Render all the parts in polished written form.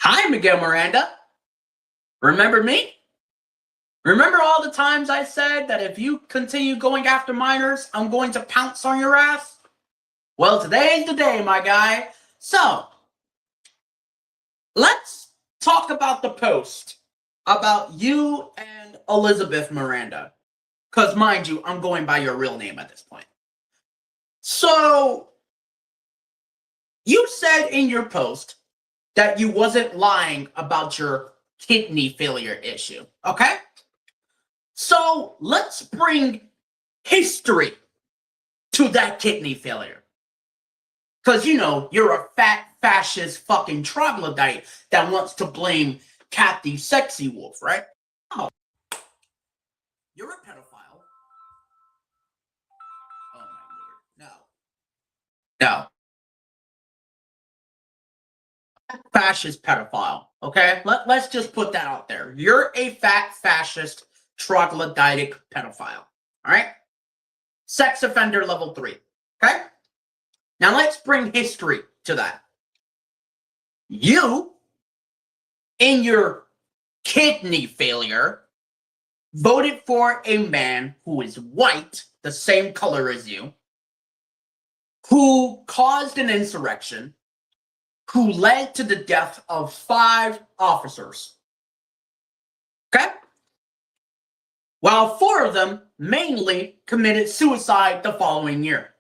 Hi, Miguel Miranda. Remember me? Remember all the times I said that if you continue going after minors, I'm going to pounce on your ass? Well, today's the day, my guy. So, let's talk about the post about you and Elizabeth Miranda. Because, mind you, I'm going by your real name at this point. So, you said in your post that you wasn't lying about your kidney failure issue, okay? So let's bring history to that kidney failure. Because, you're a fat, fascist fucking troglodyte that wants to blame Kathy Sexy Wolf, right? Oh, you're a pedophile. Oh, my lord. No. No. Fascist pedophile, okay? Let's just put that out there. You're a fat, fascist, troglodytic pedophile, all right? Sex offender level 3, okay? Now let's bring history to that. You, in your kidney failure, voted for a man who is white, the same color as you, who caused an insurrection, who led to the death of 5 officers. Okay? While 4 of them mainly committed suicide the following year.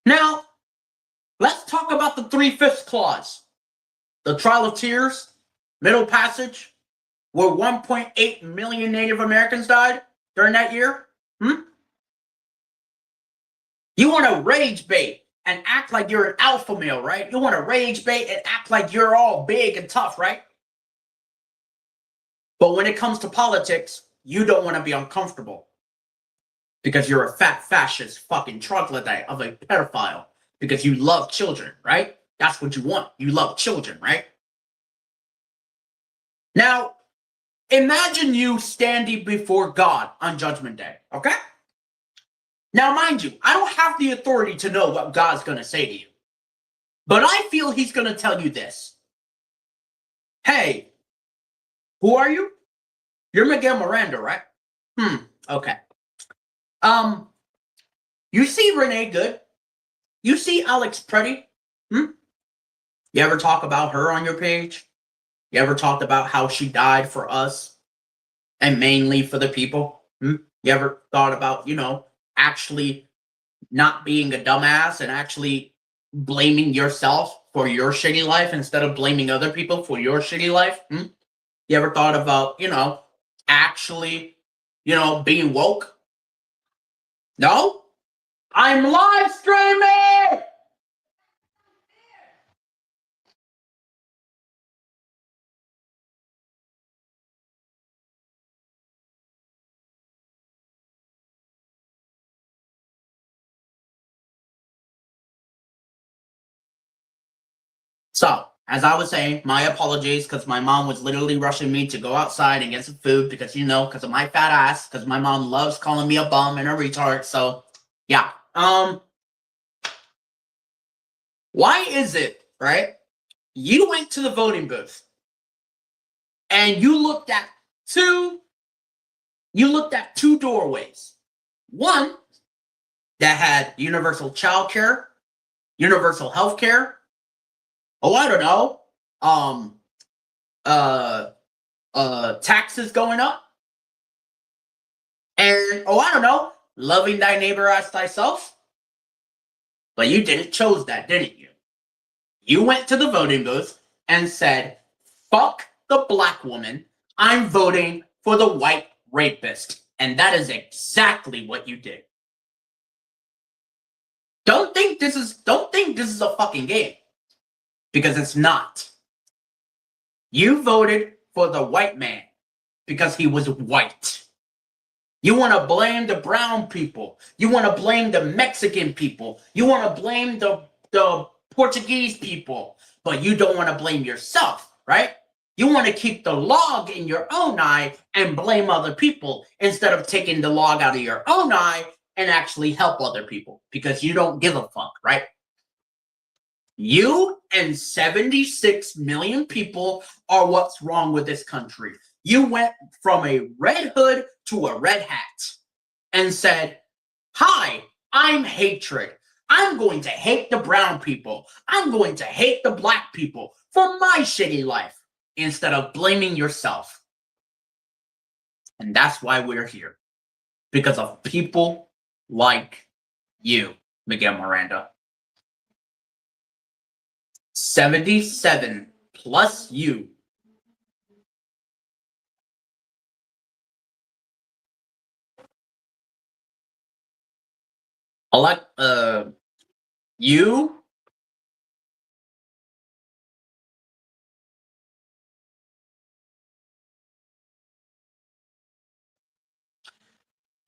Now, let's talk about the 3/5 clause. The Trial of Tears, Middle Passage, where 1.8 million Native Americans died during that year. You want to rage bait and act like you're an alpha male, right? You want to rage bait and act like you're all big and tough, right? But when it comes to politics, you don't want to be uncomfortable. Because you're a fat, fascist, fucking troglodyte of a pedophile. Because you love children, right? That's what you want. You love children, right? Now, imagine you standing before God on Judgment Day, okay? Now, mind you, I don't have the authority to know what God's going to say to you. But I feel he's going to tell you this. Hey, who are you? You're Miguel Miranda, right? Okay. You see Renee Good? You see Alex Preddy? You ever talk about her on your page? You ever talked about how she died for us and mainly for the people? You ever thought about, actually not being a dumbass and actually blaming yourself for your shitty life instead of blaming other people for your shitty life? You ever thought about, actually, being woke? No? I'm live streaming! So, as I was saying, my apologies because my mom was literally rushing me to go outside and get some food because, because of my fat ass, because my mom loves calling me a bum and a retard. So, yeah. Why is it, right? You went to the voting booth and you looked at two doorways. One that had universal child care, universal health care. Oh, I don't know. Taxes going up. And, I don't know, loving thy neighbor as thyself. But you didn't chose that, didn't you? You went to the voting booth and said, fuck the black woman. I'm voting for the white rapist. And that is exactly what you did. Don't think this is a fucking game. Because it's not. You voted for the white man because he was white. You want to blame the brown people. You want to blame the Mexican people. You want to blame the Portuguese people. But you don't want to blame yourself, right? You want to keep the log in your own eye and blame other people instead of taking the log out of your own eye and actually help other people because you don't give a fuck, right? You and 76 million people are what's wrong with this country. You went from a red hood to a red hat and said, hi, I'm hatred. I'm going to hate the brown people. I'm going to hate the black people for my shitty life instead of blaming yourself. And that's why we're here. Because of people like you, Miguel Miranda. 77 plus you. You.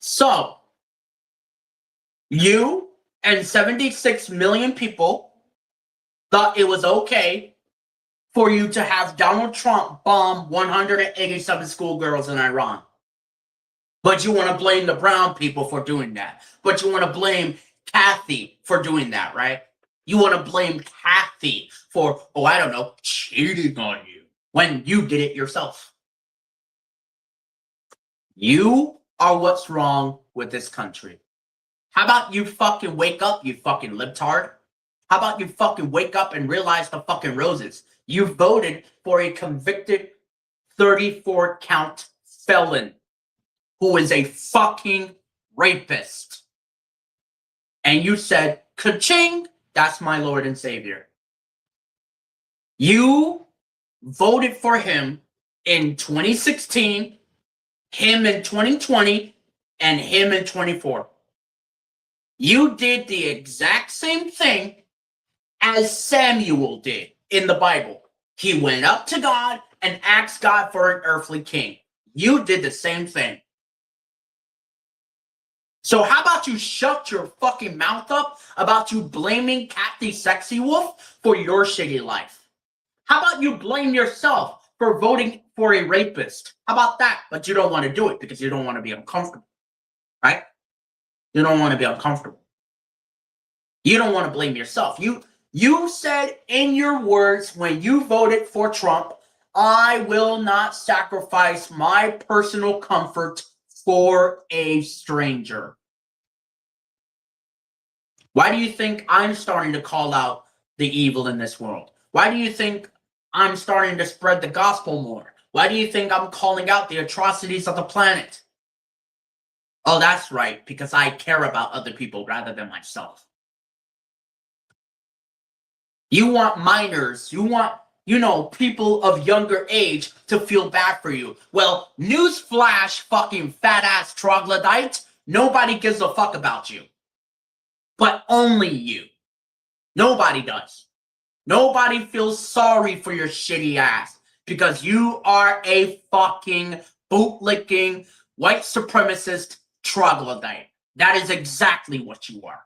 So, you and 76 million people thought it was okay for you to have Donald Trump bomb 187 schoolgirls in Iran. But you want to blame the brown people for doing that. But you want to blame Kathy for doing that, right? You want to blame Kathy for, oh, I don't know, cheating on you when you did it yourself. You are what's wrong with this country. How about you fucking wake up, you fucking libtard? How about you fucking wake up and realize the fucking roses? You voted for a convicted 34 count felon who is a fucking rapist. And you said, ka-ching, that's my Lord and Savior. You voted for him in 2016, him in 2020, and him in 24. You did the exact same thing as Samuel did in the Bible. He went up to God and asked God for an earthly king. You did the same thing. So how about you shut your fucking mouth up about you blaming Kathy Sexy Wolf for your shitty life? How about you blame yourself for voting for a rapist? How about that? But you don't want to do it because you don't want to be uncomfortable, right? You don't want to be uncomfortable. You don't want to blame yourself. You said in your words when you voted for Trump, I will not sacrifice my personal comfort for a stranger. Why do you think I'm starting to call out the evil in this world? Why do you think I'm starting to spread the gospel more? Why do you think I'm calling out the atrocities of the planet? Oh, that's right, because I care about other people rather than myself. You want minors, you want, people of younger age to feel bad for you. Well, newsflash, fucking fat-ass troglodyte, nobody gives a fuck about you. But only you. Nobody does. Nobody feels sorry for your shitty ass because you are a fucking bootlicking white supremacist troglodyte. That is exactly what you are.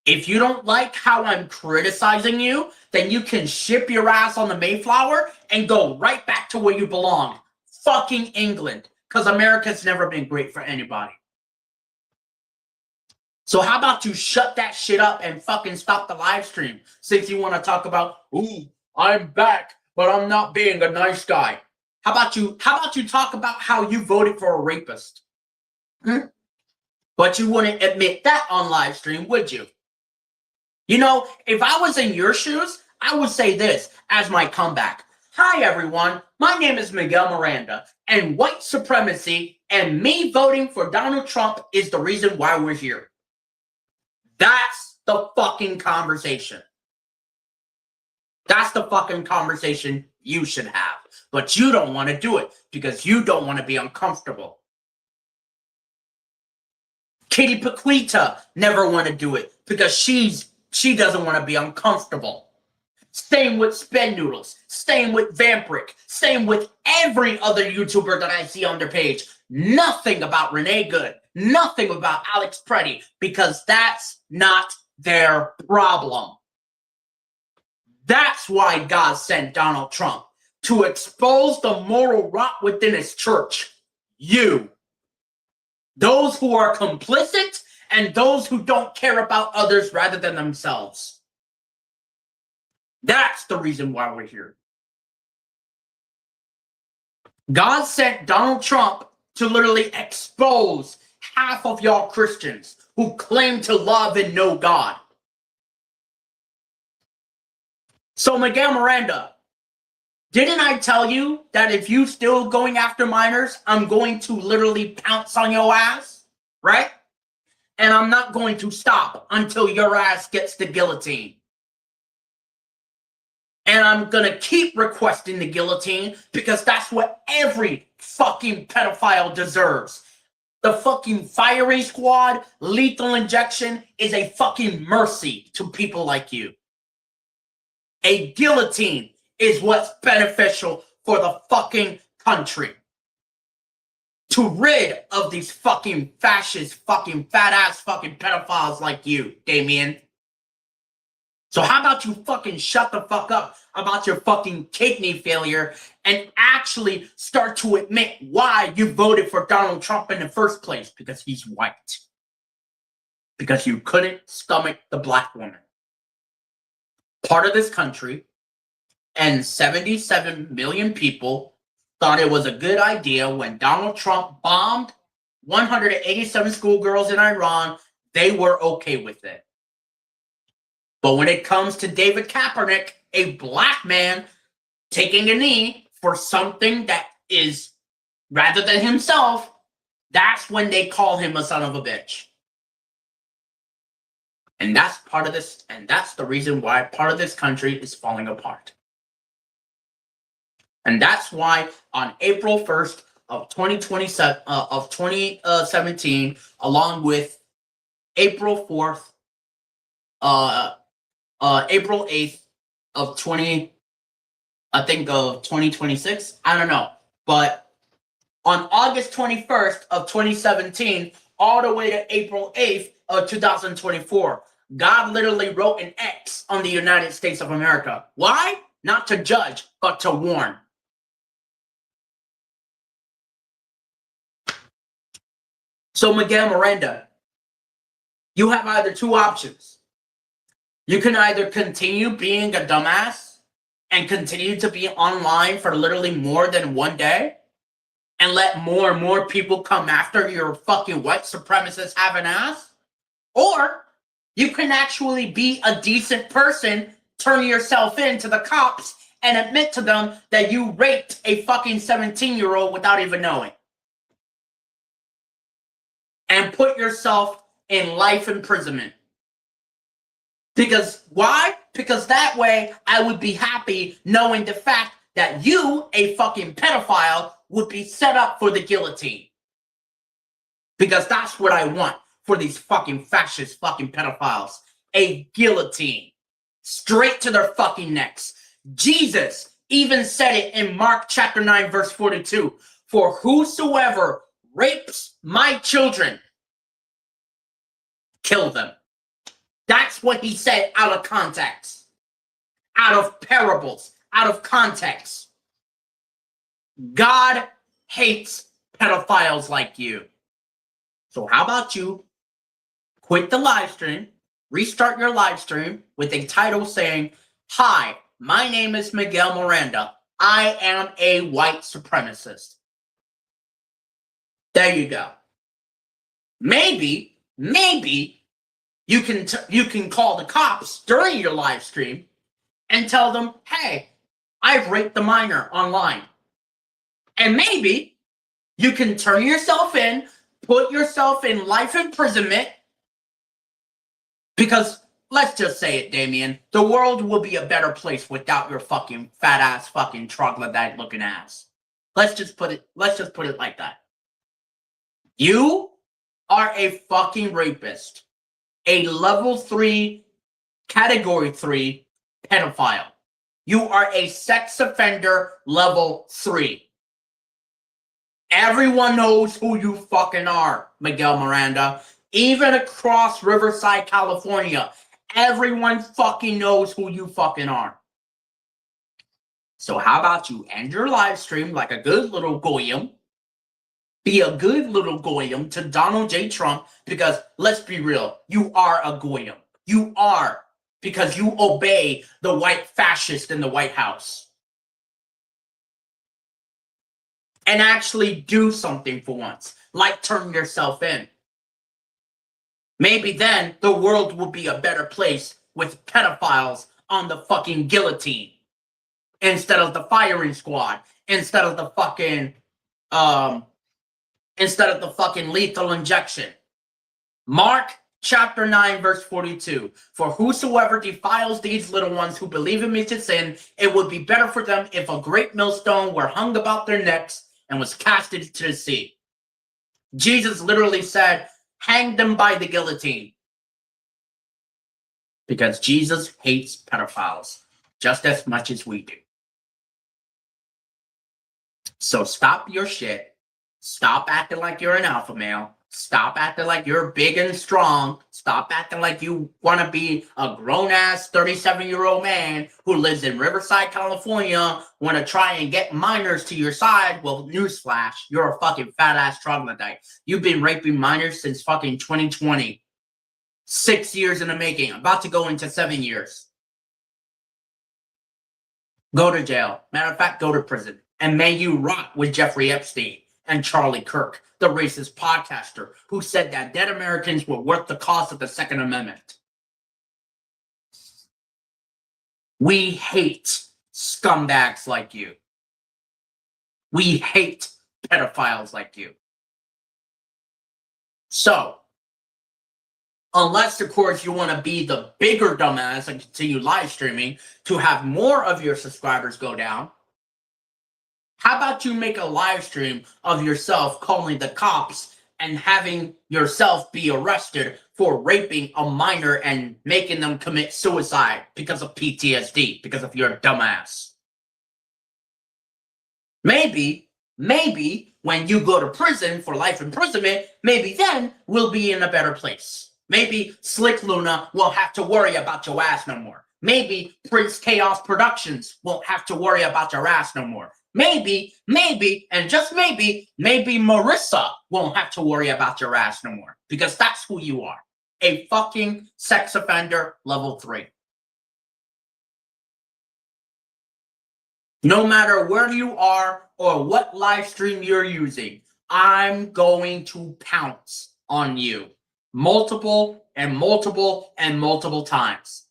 If you don't like how I'm criticizing you, then you can ship your ass on the Mayflower and go right back to where you belong. Fucking England. Because America's never been great for anybody. So how about you shut that shit up and fucking stop the live stream since you want to talk about, ooh, I'm back, but I'm not being a nice guy. How about you talk about how you voted for a rapist? But you wouldn't admit that on live stream, would you? If I was in your shoes, I would say this as my comeback. Hi, everyone. My name is Miguel Miranda, and white supremacy and me voting for Donald Trump is the reason why we're here. That's the fucking conversation. That's the fucking conversation you should have. But you don't want to do it because you don't want to be uncomfortable. Katie Paquita never want to do it because she doesn't want to be uncomfortable. Same with Spin Noodles. Same with Vampiric. Same with every other YouTuber that I see on their page. Nothing about Renee Good. Nothing about Alex Preddy because that's not their problem. That's why God sent Donald Trump, to expose the moral rot within his church. You. Those who are complicit and those who don't care about others rather than themselves. That's the reason why we're here. God sent Donald Trump to literally expose half of y'all Christians who claim to love and know God. So Miguel Miranda, didn't I tell you that if you still going after minors, I'm going to literally pounce on your ass, right? And I'm not going to stop until your ass gets the guillotine. And I'm going to keep requesting the guillotine because that's what every fucking pedophile deserves. The fucking firing squad, lethal injection is a fucking mercy to people like you. A guillotine is what's beneficial for the fucking country. To rid of these fucking fascist, fucking fat-ass fucking pedophiles like you, Damien. So how about you fucking shut the fuck up about your fucking kidney failure and actually start to admit why you voted for Donald Trump in the first place? Because he's white. Because you couldn't stomach the black woman. Part of this country and 77 million people thought it was a good idea when Donald Trump bombed 187 schoolgirls in Iran. They were okay with it. But when it comes to David Kaepernick, a black man taking a knee for something that is rather than himself, that's when they call him a son of a bitch. And that's part of this, and that's the reason why part of this country is falling apart. And that's why on April 1st of 2017, along with April 4th, April 8th of 2026. I don't know. But on August 21st of 2017, all the way to April 8th of 2024, God literally wrote an X on the United States of America. Why? Not to judge, but to warn. So Miguel Miranda, you have either two options. You can either continue being a dumbass and continue to be online for literally more than one day and let more and more people come after your fucking white supremacist having ass, or you can actually be a decent person, turn yourself in to the cops and admit to them that you raped a fucking 17-year-old without even knowing. And put yourself in life imprisonment. Because why? Because that way I would be happy knowing the fact that you, a fucking pedophile, would be set up for the guillotine. Because that's what I want for these fucking fascist fucking pedophiles. A guillotine. Straight to their fucking necks. Jesus even said it in Mark chapter 9 verse 42. For whosoever rapes my children, kill them. That's what he said out of context. Out of parables. Out of context. God hates pedophiles like you. So how about you quit the live stream, restart your live stream with a title saying, "Hi, my name is Miguel Miranda. I am a white supremacist." There you go. Maybe you can call the cops during your live stream and tell them, "Hey, I've raped the minor online." And maybe you can turn yourself in, put yourself in life imprisonment, because let's just say it, Damien, the world will be a better place without your fucking fat ass fucking troglodyte looking ass. Let's just put it like that. You are a fucking rapist. A level 3, category 3 pedophile. You are a sex offender level 3. Everyone knows who you fucking are, Miguel Miranda. Even across Riverside, California, everyone fucking knows who you fucking are. So how about you end your live stream like a good little goyim? Be a good little goyim to Donald J. Trump, because let's be real, you are a goyim. You are because you obey the white fascist in the White House. And actually do something for once, like turn yourself in. Maybe then the world will be a better place with pedophiles on the fucking guillotine instead of the firing squad, instead of the fucking lethal injection. Mark chapter 9, verse 42. For whosoever defiles these little ones who believe in me to sin, it would be better for them if a great millstone were hung about their necks and was cast into the sea. Jesus literally said, hang them by the guillotine. Because Jesus hates pedophiles just as much as we do. So stop your shit. Stop acting like you're an alpha male. Stop acting like you're big and strong. Stop acting like you want to be a grown-ass 37-year-old man who lives in Riverside, California, want to try and get minors to your side. Well, newsflash, you're a fucking fat-ass troglodyte. You've been raping minors since fucking 2020. 6 years in the making. About to go into 7 years. Go to jail. Matter of fact, go to prison. And may you rot with Jeffrey Epstein and Charlie Kirk, the racist podcaster who said that dead Americans were worth the cost of the Second Amendment. We hate scumbags like you. We hate pedophiles like you. So, unless, of course, you want to be the bigger dumbass and continue live streaming to have more of your subscribers go down, how about you make a live stream of yourself calling the cops and having yourself be arrested for raping a minor and making them commit suicide because of PTSD, because of your dumbass? Maybe when you go to prison for life imprisonment, maybe then we'll be in a better place. Maybe Slick Luna won't have to worry about your ass no more. Maybe Prince Chaos Productions won't have to worry about your ass no more. Maybe, and just maybe Marissa won't have to worry about your ass no more. Because that's who you are. A fucking sex offender level 3. No matter where you are or what live stream you're using, I'm going to pounce on you multiple times.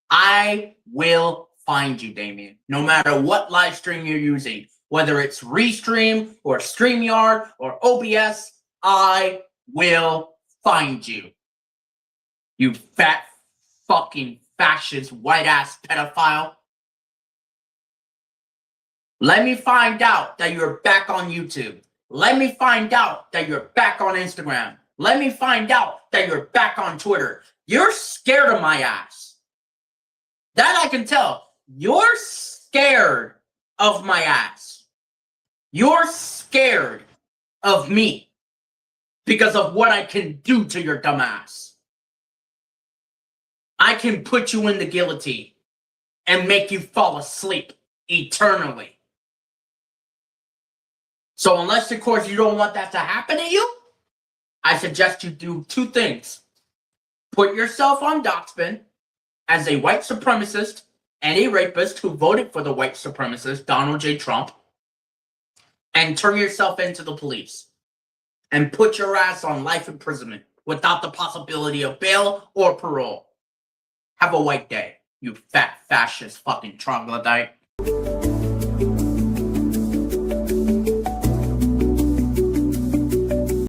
I will find you, Damien. No matter what live stream you're using, whether it's Restream or StreamYard or OBS, I will find you. You fat fucking fascist white ass pedophile. Let me find out that you're back on YouTube. Let me find out that you're back on Instagram. Let me find out that you're back on Twitter. You're scared of my ass. That I can tell. You're scared of my ass. You're scared of me because of what I can do to your dumb ass. I can put you in the guillotine and make you fall asleep eternally. So unless, of course, you don't want that to happen to you, I suggest you do 2 things. Put yourself on Doxbin as a white supremacist and a rapist who voted for the white supremacist, Donald J. Trump, and turn yourself into the police. And put your ass on life imprisonment without the possibility of bail or parole. Have a white day, you fat fascist fucking troglodyte.